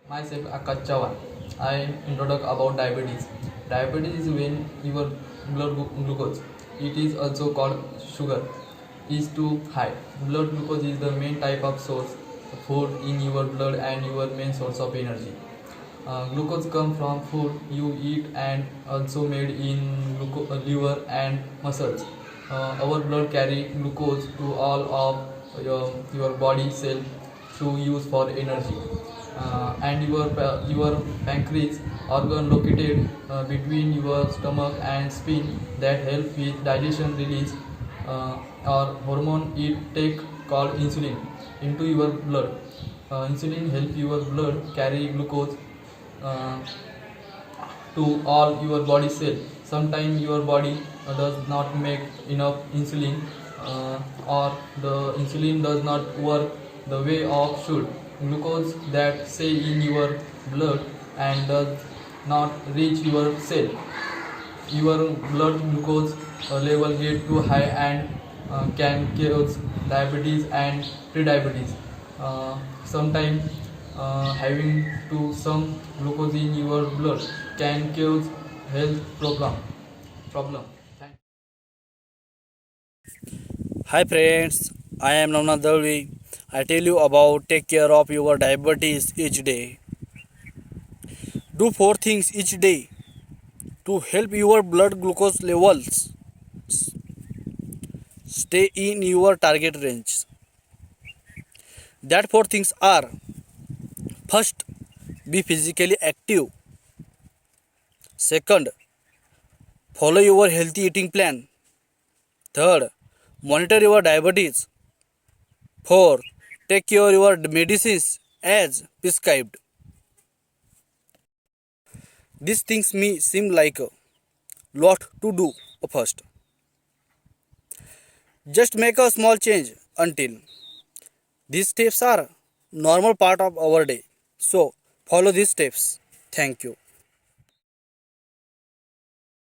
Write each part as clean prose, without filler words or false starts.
Myself Akash Chavan. I introduce about diabetes. Diabetes is when your glucose, it is also called sugar, is too high. Blood glucose is the main type of source of food in your blood and your main source of energy. Glucose comes from food you eat and also made in liver and muscles. Our blood carry glucose to all of your body cell to use for energy. And your pancreas organ located between your stomach and spine that help with digestion release or hormone it take called insulin into your blood. Insulin help your blood carry glucose uh, to all your body cell. Sometimes your body does not make enough insulin, or the insulin does not work the way of should. Glucose that stay in your blood and does not reach your cell. Your blood glucose level get too high and can cause diabetes and prediabetes. Sometimes having to some glucose in your blood can cause health problem. Thank Hi friends, I am Navna Dalvi. I tell you about take care of your diabetes each day. Do four things each day to help your blood glucose levels stay in your target range. That four things are: first, be physically active. Second, follow your healthy eating plan. Third, monitor your diabetes. Fourth, take care your medicines as prescribed. These things may seem like a lot to do first. Just make a small change until these steps are normal part of our day. So follow these steps. Thank you.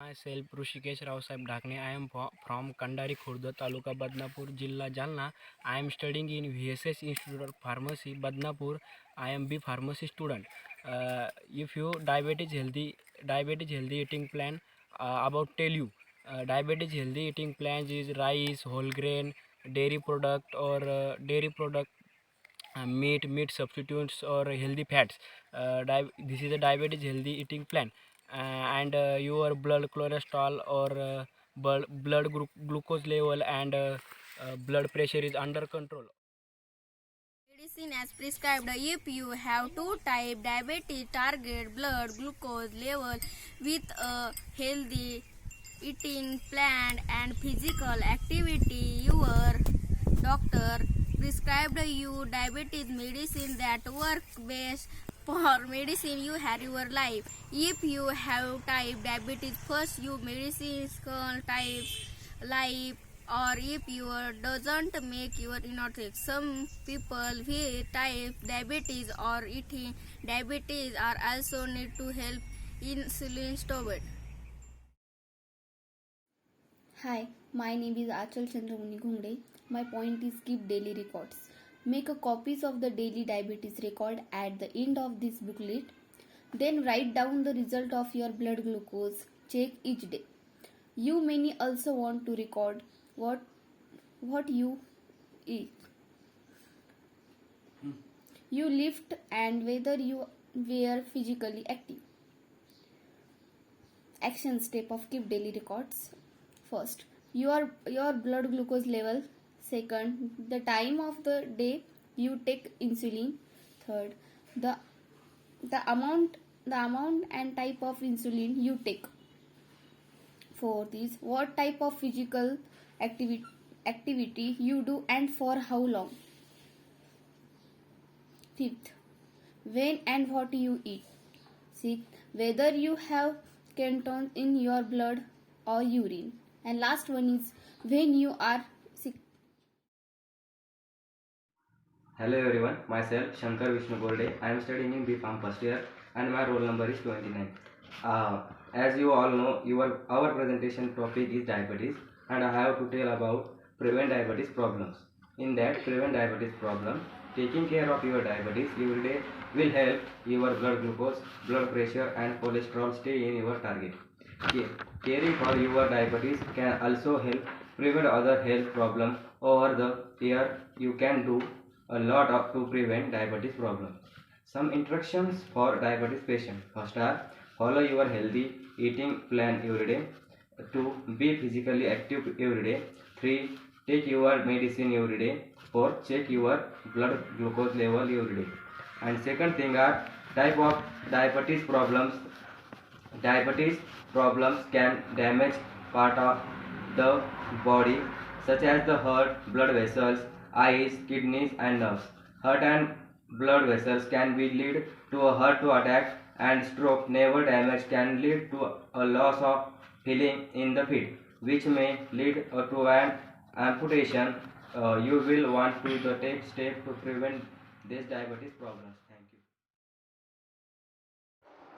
Myself Rushikesh Raosaib Dhakne. I am from Kandari Khurd, Taluka Badnapur, Jilla Jalna. I am studying in VSS Institute of Pharmacy, Badnapur. I am B Pharmacy student. If you diabetes healthy eating plan about tell you. Diabetes healthy eating plans is rice, whole grain, dairy product or dairy product, meat substitutes or healthy fats. This is a diabetes healthy eating plan. And your blood cholesterol or glucose level and blood pressure is under control. Medicine as prescribed. If you have two type diabetes, target blood glucose level with a healthy eating plan and physical activity. Your doctor prescribed you diabetes medicine that work best for medicine you have your life. If you have type diabetes, first you medicines type life, or if you doesn't make your inotic. Some people with type diabetes or eating diabetes are also need to help insulin storage. Hi, my name is Achal Chandramuni Ghungde. My point is keep daily records. Make a copies of the daily diabetes record at the end of this booklet. Then write down the result of your blood glucose check each day. You may also want to record what you eat, you lift, and whether you were physically active. Action step of keep daily records. First, your blood glucose level. Second, the time of the day you take insulin. Third, the the amount and type of insulin you take. Fourth is what type of physical activity you do and for how long. Fifth, when and what you eat. Sixth, whether you have ketones in your blood or urine. And last one is when you are sick. Hello everyone, myself Shankar Vishnu Golde. I am studying in B Farm first year and my roll number is 29. As you all know, our presentation topic is diabetes and I have to tell about prevent diabetes problems. In that prevent diabetes problem, Taking care of your diabetes every day will help your blood glucose, blood pressure, and cholesterol stay in your target. Caring for your diabetes can also help prevent other health problems over the year. You can do a lot to prevent diabetes problems. Some instructions for diabetes patients. First are follow your healthy eating plan every day. 2. Be physically active every day. 3. Take your medicine every day. 4. Check your blood glucose level every day. And second thing are type of diabetes problems. Diabetes problems can damage part of the body such as the heart, blood vessels, eyes, kidneys and nerves. Heart and blood vessels can be lead to a heart attack and stroke. Nerve damage can lead to a loss of feeling in the feet, which may lead to an amputation. You will want to take steps to prevent these diabetes problems. Thank you.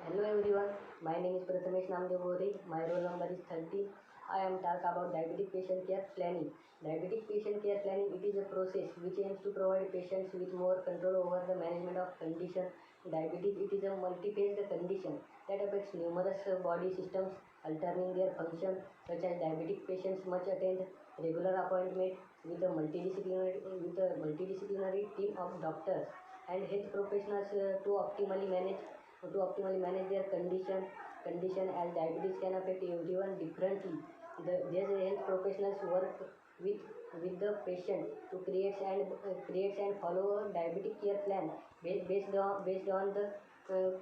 Hello everyone, my name is Prathamesh Namdev Gore. My roll number is 30. I am talk about diabetic patient care planning. Diabetic patient care planning, it is a process which aims to provide patients with more control over the management of condition. Diabetes, it is a multi-phase condition that affects numerous body systems, altering their function, such as diabetic patients must attend regular appointment with a multidisciplinary team of doctors and health professionals to optimally manage their condition as diabetes can affect everyone differently. These health professionals work with the patient to create and follow a diabetic care plan based on the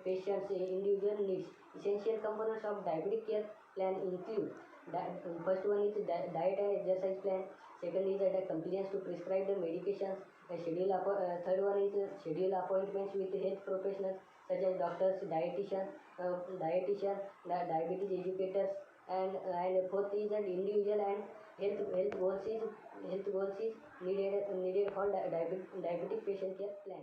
patient's individual needs. Essential components of diabetic care plan include first one is diet and exercise plan. Second is the compliance to prescribed medications. Third one is schedule appointments with health professionals such as doctors, diabetes educators, and fourth is that individual and health goals is needed for diabetic patient care plan.